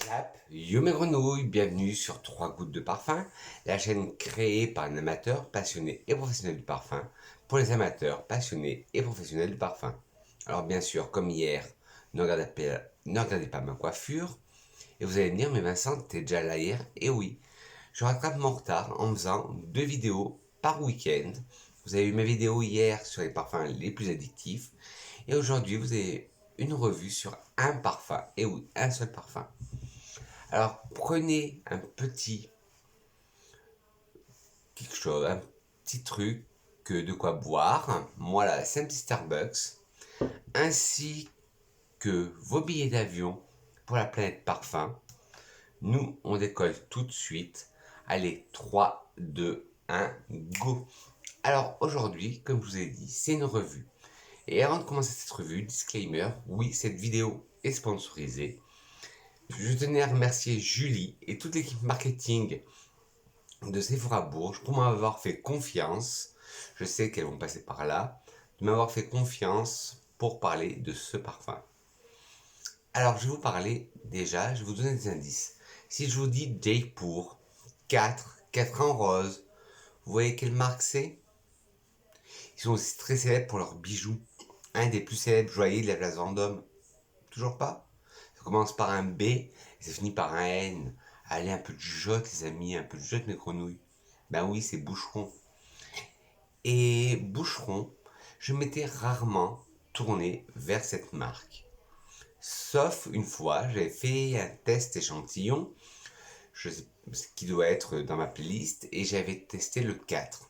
Zap, yo mes grenouilles, bienvenue sur 3 gouttes de parfum, la chaîne créée par un amateur passionné et professionnel du parfum, pour les amateurs passionnés et professionnels du parfum. Alors bien sûr, comme hier, ne regardez pas ma coiffure, et vous allez me dire, mais Vincent, t'es déjà là hier? Et oui, je rattrape mon retard en faisant 2 vidéos par week-end. Vous avez eu ma vidéo hier sur les parfums les plus addictifs, et aujourd'hui vous avez une revue sur un parfum, et oui, un seul parfum. Alors prenez un petit quelque chose, un petit truc de quoi boire. Moi là, c'est un petit Starbucks, ainsi que vos billets d'avion pour la planète parfum. Nous, on décolle tout de suite. Allez, 3, 2, 1, go. Alors aujourd'hui, comme je vous ai dit, c'est une revue. Et avant de commencer cette revue, disclaimer, oui, cette vidéo est sponsorisée. Je tenais à remercier Julie et toute l'équipe marketing de Sephora Bourges pour m'avoir fait confiance. Je sais qu'elles vont passer par là. De m'avoir fait confiance pour parler de ce parfum. Alors, je vais vous parler déjà, je vais vous donner des indices. Si je vous dis Jaipur, 4 en rose, vous voyez quelle marque c'est? Ils sont aussi très célèbres pour leurs bijoux. Un des plus célèbres joailliers de la place Vendôme. Toujours pas? Ça commence par un B et ça finit par un N. Allez, un peu de jugeote, les amis, un peu de jugeote, mes grenouilles. Ben oui, c'est Boucheron. Et Boucheron, je m'étais rarement tourné vers cette marque. Sauf une fois, j'avais fait un test échantillon, ce qui doit être dans ma playlist, et j'avais testé le 4.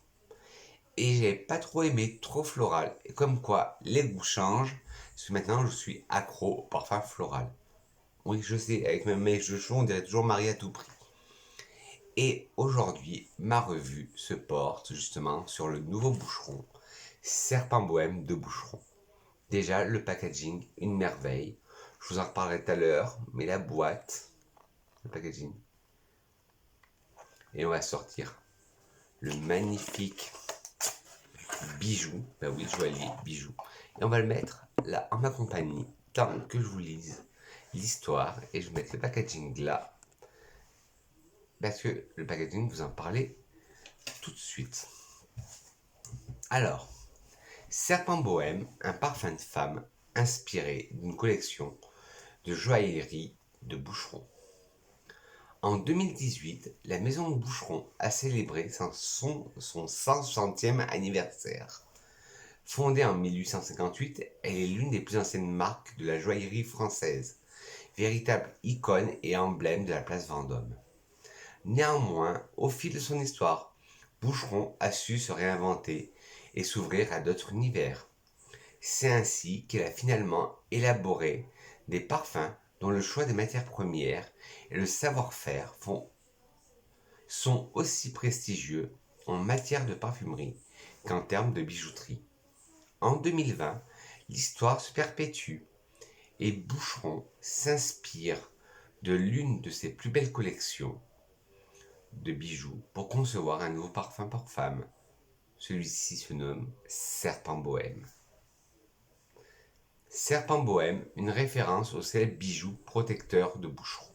Et j'avais pas trop aimé, trop floral. Et comme quoi, les goûts changent, parce que maintenant je suis accro au parfum floral. Oui, je sais, avec mes mèches de cheveux, on dirait toujours Marie à tout prix. Et aujourd'hui, ma revue se porte justement sur le nouveau Boucheron, Serpent Bohème de Boucheron. Déjà, le packaging, une merveille. Je vous en reparlerai tout à l'heure, mais la boîte, le packaging. Et on va sortir le magnifique bijou. Ben oui, joaillier, bijou. Et on va le mettre là en ma compagnie, tant que je vous lise l'histoire. Et je vais mettre le packaging là. Parce que le packaging, vous en parlez tout de suite. Alors, Serpent Bohème, un parfum de femme inspiré d'une collection de joaillerie de Boucheron. En 2018, la maison de Boucheron a célébré son 160e anniversaire. Fondée en 1858, elle est l'une des plus anciennes marques de la joaillerie française, véritable icône et emblème de la place Vendôme. Néanmoins, au fil de son histoire, Boucheron a su se réinventer et s'ouvrir à d'autres univers. C'est ainsi qu'elle a finalement élaboré des parfums dont le choix des matières premières et le savoir-faire sont aussi prestigieux en matière de parfumerie qu'en termes de bijouterie. En 2020, l'histoire se perpétue et Boucheron s'inspire de l'une de ses plus belles collections de bijoux pour concevoir un nouveau parfum pour femme. Celui-ci se nomme Serpent Bohème. Serpent Bohème, une référence au célèbre bijou protecteur de Boucheron.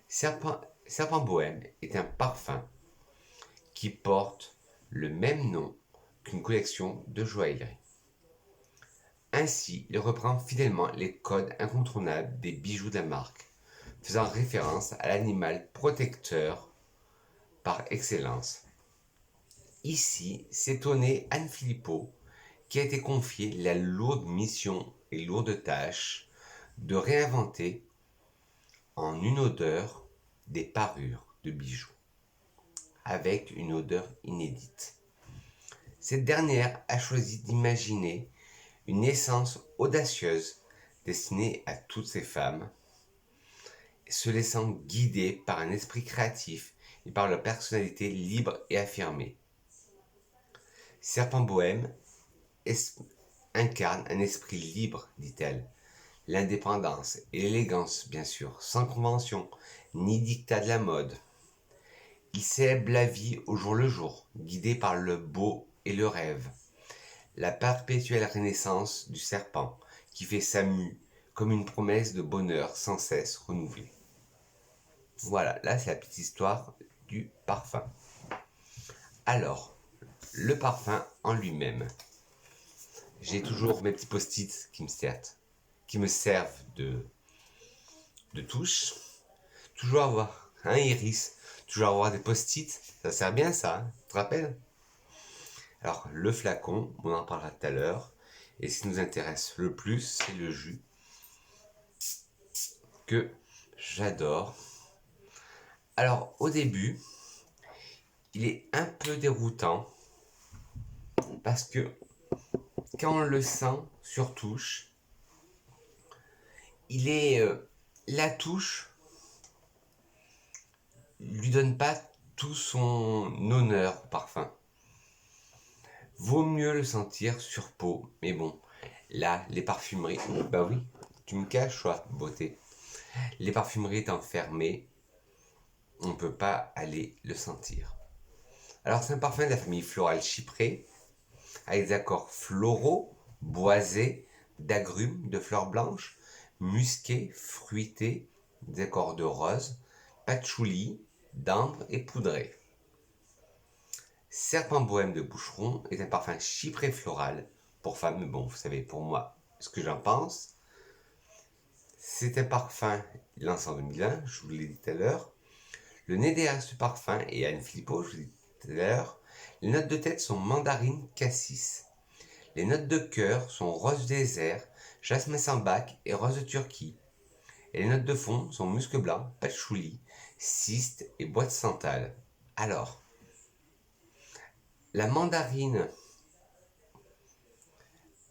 Serpent Bohème est un parfum qui porte le même nom qu'une collection de joaillerie. Ainsi, il reprend fidèlement les codes incontournables des bijoux de la marque, faisant référence à l'animal protecteur par excellence. Ici, s'étonnait Anne Philippot, qui a été confiée la lourde mission et lourde tâche de réinventer en une odeur des parures de bijoux, avec une odeur inédite. Cette dernière a choisi d'imaginer une essence audacieuse destinée à toutes ces femmes, se laissant guider par un esprit créatif et par leur personnalité libre et affirmée. Serpent Bohème incarne un esprit libre, dit-elle, l'indépendance et l'élégance, bien sûr, sans convention, ni dictat de la mode. Il célèbre la vie au jour le jour, guidé par le beau et le rêve. La perpétuelle renaissance du serpent, qui fait sa mue comme une promesse de bonheur sans cesse renouvelée. Voilà, là c'est la petite histoire du parfum. Alors, le parfum en lui-même. J'ai toujours mes petits post-it qui me servent de touche. Toujours avoir un iris, toujours avoir des post-it, ça sert bien ça, hein, tu te rappelles? Alors, le flacon, on en parlera tout à l'heure. Et ce qui nous intéresse le plus, c'est le jus que j'adore. Alors, au début, il est un peu déroutant parce que quand on le sent sur touche, il est la touche lui donne pas tout son honneur au parfum. Vaut mieux le sentir sur peau, mais bon, là, les parfumeries, bah oui, tu me caches, toi, beauté. Les parfumeries étant fermées, on ne peut pas aller le sentir. Alors, c'est un parfum de la famille florale chyprée, avec des accords floraux, boisés, d'agrumes, de fleurs blanches, musqués, fruités, des accords de rose, patchouli, d'ambre et poudré. Serpent bohème de Boucheron est un parfum chypré floral pour femmes, mais bon, vous savez pour moi ce que j'en pense. C'est un parfum lancé en 2001, je vous l'ai dit tout à l'heure. Le nez derrière ce parfum est Anne Filippo, je vous l'ai dit tout à l'heure. Les notes de tête sont mandarine, cassis. Les notes de cœur sont rose désert, jasmin sambac et rose de Turquie. Et les notes de fond sont musc blanc, patchouli, cyste et bois de santal. Alors, la mandarine,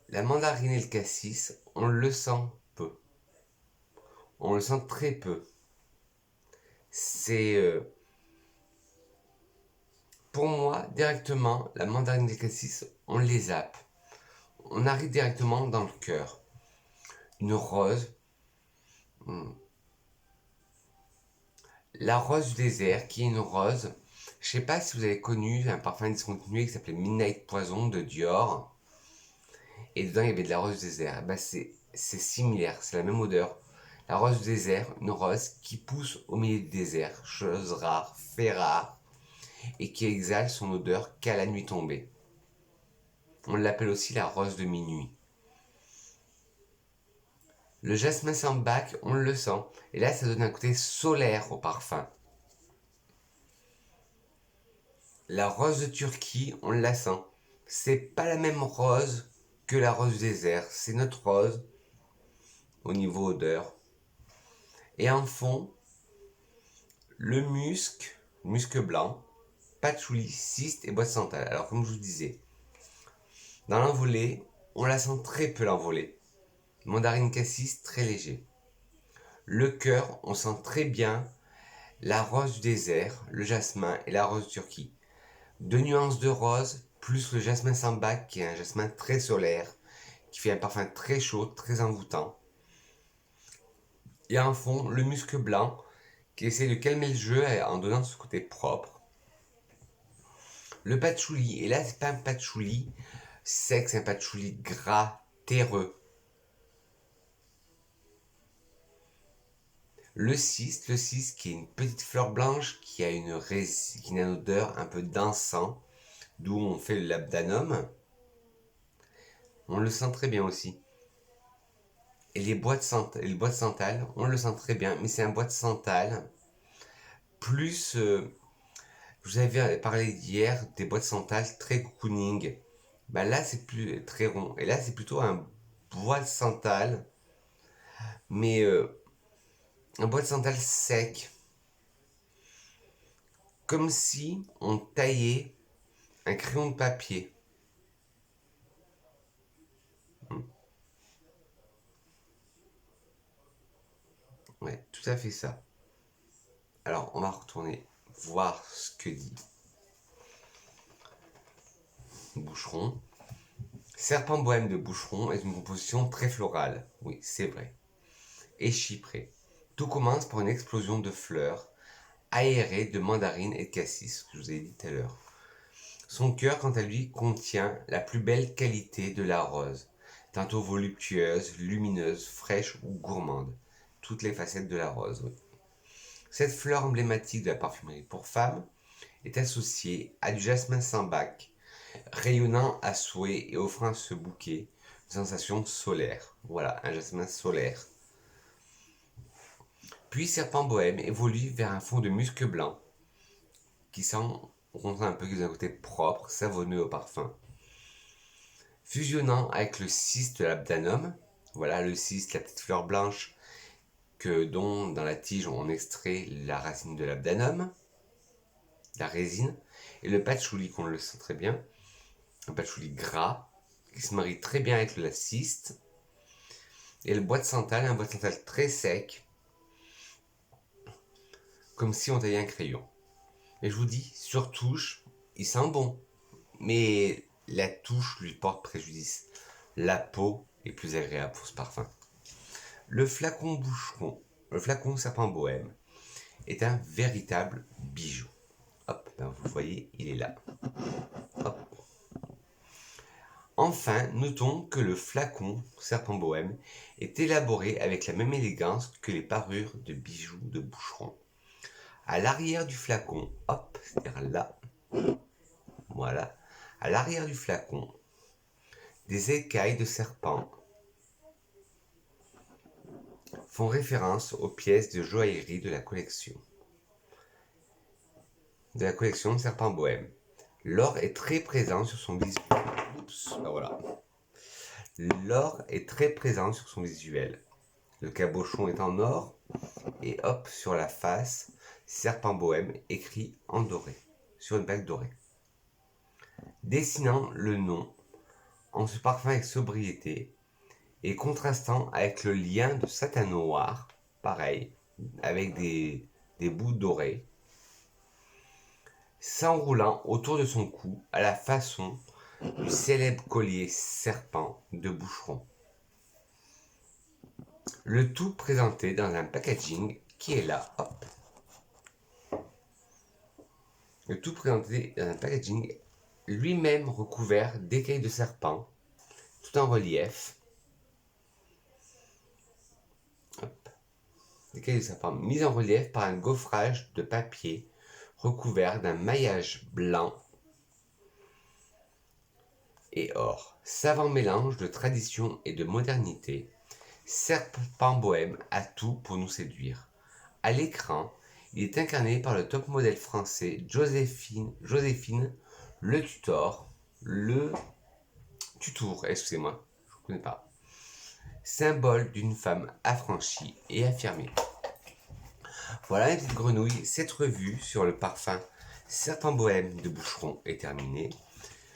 la mandarine et le cassis, on le sent peu. On le sent très peu. C'est pour moi directement la mandarine et le cassis, on les zappe. On arrive directement dans le cœur. Une rose. La rose du désert, qui est une rose. Je sais pas si vous avez connu un parfum discontinué qui s'appelait Midnight Poison de Dior. Et dedans, il y avait de la rose du désert. Ben, c'est similaire, c'est la même odeur. La rose du désert, une rose qui pousse au milieu du désert, chose rare, fait rare, et qui exhale son odeur qu'à la nuit tombée. On l'appelle aussi la rose de minuit. Le jasmin sambac, on le sent, et là, ça donne un côté solaire au parfum. La rose de Turquie, on la sent. C'est pas la même rose que la rose du désert, c'est notre rose au niveau odeur. Et en fond, le musc blanc, patchouli, cyste et bois de santal. Alors comme je vous disais, dans l'envolée, on la sent très peu l'envolée. Mandarine cassis, très léger. Le cœur, on sent très bien la rose du désert, le jasmin et la rose turquie. 2 nuances de rose, plus le jasmin sambac qui est un jasmin très solaire, qui fait un parfum très chaud, très envoûtant. Et en fond, le musc blanc qui essaie de calmer le jeu en donnant ce côté propre. Le patchouli, et là c'est pas un patchouli sec, c'est un patchouli gras, terreux. Le cyste qui est une petite fleur blanche qui a une odeur un peu d'encens, d'où on fait le labdanum. On le sent très bien aussi. Et les bois de santal, on le sent très bien, mais c'est un bois de santal plus. Vous avez parlé hier des bois de santal très cocooning. Bah là, c'est plus très rond. Et là, c'est plutôt un bois de santal, mais un bois de santal sec. Comme si on taillait un crayon de papier. Ouais, tout à fait ça. Alors, on va retourner voir ce que dit Boucheron. Serpent bohème de Boucheron est une composition très florale. Oui, c'est vrai. Et chyprée. Tout commence par une explosion de fleurs aérées de mandarines et de cassis, que je vous ai dit tout à l'heure. Son cœur, quant à lui, contient la plus belle qualité de la rose, tantôt voluptueuse, lumineuse, fraîche ou gourmande. Toutes les facettes de la rose, oui. Cette fleur emblématique de la parfumerie pour femmes est associée à du jasmin sambac, rayonnant à souhait et offrant à ce bouquet une sensation solaire. Voilà, un jasmin solaire. Puis Serpent Bohème évolue vers un fond de musc blanc qui sent, on comprend un peu qu'il a un côté propre, savonneux au parfum. Fusionnant avec le cis de l'abdanum, voilà le cis, la petite fleur blanche dont dans la tige on extrait la racine de l'abdanum, la résine, et le patchouli qu'on le sent très bien, un patchouli gras qui se marie très bien avec la ciste, et le bois de santal, un bois de santal très sec, comme si on taillait un crayon. Et je vous dis, sur touche, il sent bon, mais la touche lui porte préjudice. La peau est plus agréable pour ce parfum. Le flacon boucheron, le flacon Serpent Bohème, est un véritable bijou. Hop, ben vous voyez, il est là. Hop. Enfin, notons que le flacon Serpent Bohème est élaboré avec la même élégance que les parures de bijoux de boucheron. À l'arrière du flacon, hop, c'est-à-dire là, voilà, à l'arrière du flacon, des écailles de serpent font référence aux pièces de joaillerie de la collection Serpent Bohème. L'or est très présent sur son visuel. Voilà. L'or est très présent sur son visuel. Le cabochon est en or et hop, sur la face, Serpent Bohème écrit en doré, sur une bague dorée. Dessinant le nom en se parfum avec sobriété et contrastant avec le lien de satin noir, pareil, avec des bouts dorés, s'enroulant autour de son cou à la façon du célèbre collier serpent de boucheron. Le tout présenté dans un packaging qui est là, hop. Le tout présenté dans un packaging lui-même recouvert d'écailles de serpent, tout en relief. Hop. Écailles de serpent mises en relief par un gaufrage de papier recouvert d'un maillage blanc et or. Savant mélange de tradition et de modernité, Serpent Bohème a tout pour nous séduire. À l'écran, il est incarné par le top modèle français Joséphine Le Tutour, excusez-moi, je ne connais pas. Symbole d'une femme affranchie et affirmée. Voilà les petites grenouilles, cette revue sur le parfum Serpent Bohème de Boucheron est terminée.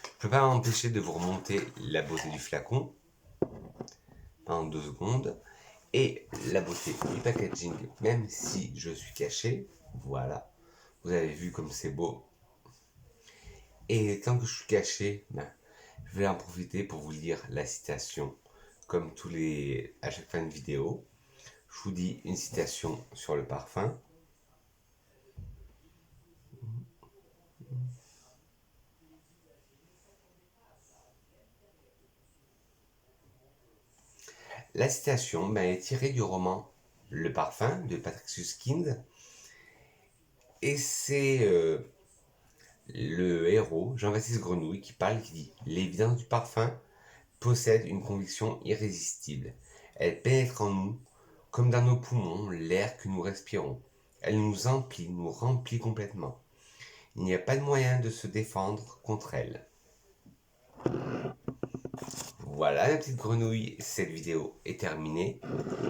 Je ne peux pas m'empêcher de vous remonter la beauté du flacon en 2 secondes et la beauté du packaging, même si je suis caché. Voilà, vous avez vu comme c'est beau. Et tant que je suis caché, je vais en profiter pour vous lire la citation, comme à chaque fin de vidéo. Je vous dis une citation sur le parfum. La citation est tirée du roman Le Parfum de Patrick Süskind. Et c'est le héros, Jean-Baptiste Grenouille, qui parle, qui dit « L'évidence du parfum possède une conviction irrésistible. Elle pénètre en nous, comme dans nos poumons, l'air que nous respirons. Elle nous emplit, nous remplit complètement. Il n'y a pas de moyen de se défendre contre elle. » Voilà la petite grenouille, cette vidéo est terminée.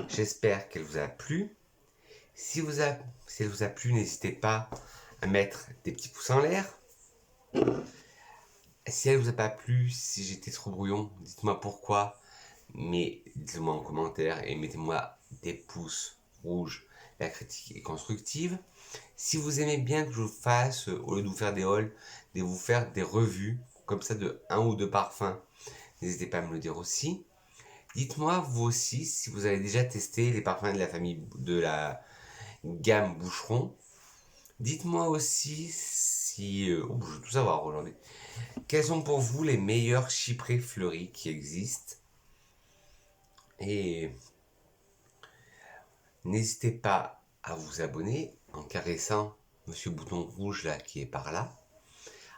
J'espère qu'elle vous a plu. Si elle vous a plu, n'hésitez pas à mettre des petits pouces en l'air. Si elle vous a pas plu, si j'étais trop brouillon, dites-moi pourquoi. Mais dites-le-moi en commentaire et mettez-moi des pouces rouges. La critique est constructive. Si vous aimez bien que je vous fasse, au lieu de vous faire des hauls, de vous faire des revues, comme ça de 1 ou 2 parfums, n'hésitez pas à me le dire aussi. Dites-moi vous aussi si vous avez déjà testé les parfums de la famille, de la gamme Boucheron. Dites-moi aussi si... je veux tout savoir aujourd'hui. Quels sont pour vous les meilleurs chyprés fleuris qui existent? Et n'hésitez pas à vous abonner en caressant ce bouton rouge là qui est par là,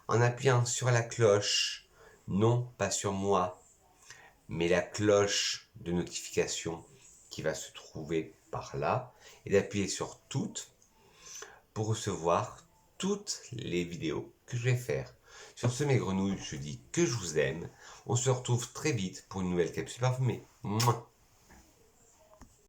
en appuyant sur la cloche, non pas sur moi, mais la cloche de notification qui va se trouver par là, et d'appuyer sur toutes pour recevoir toutes les vidéos que je vais faire. Sur ce, mes grenouilles, je dis que je vous aime. On se retrouve très vite pour une nouvelle capsule parfumée. Mouah.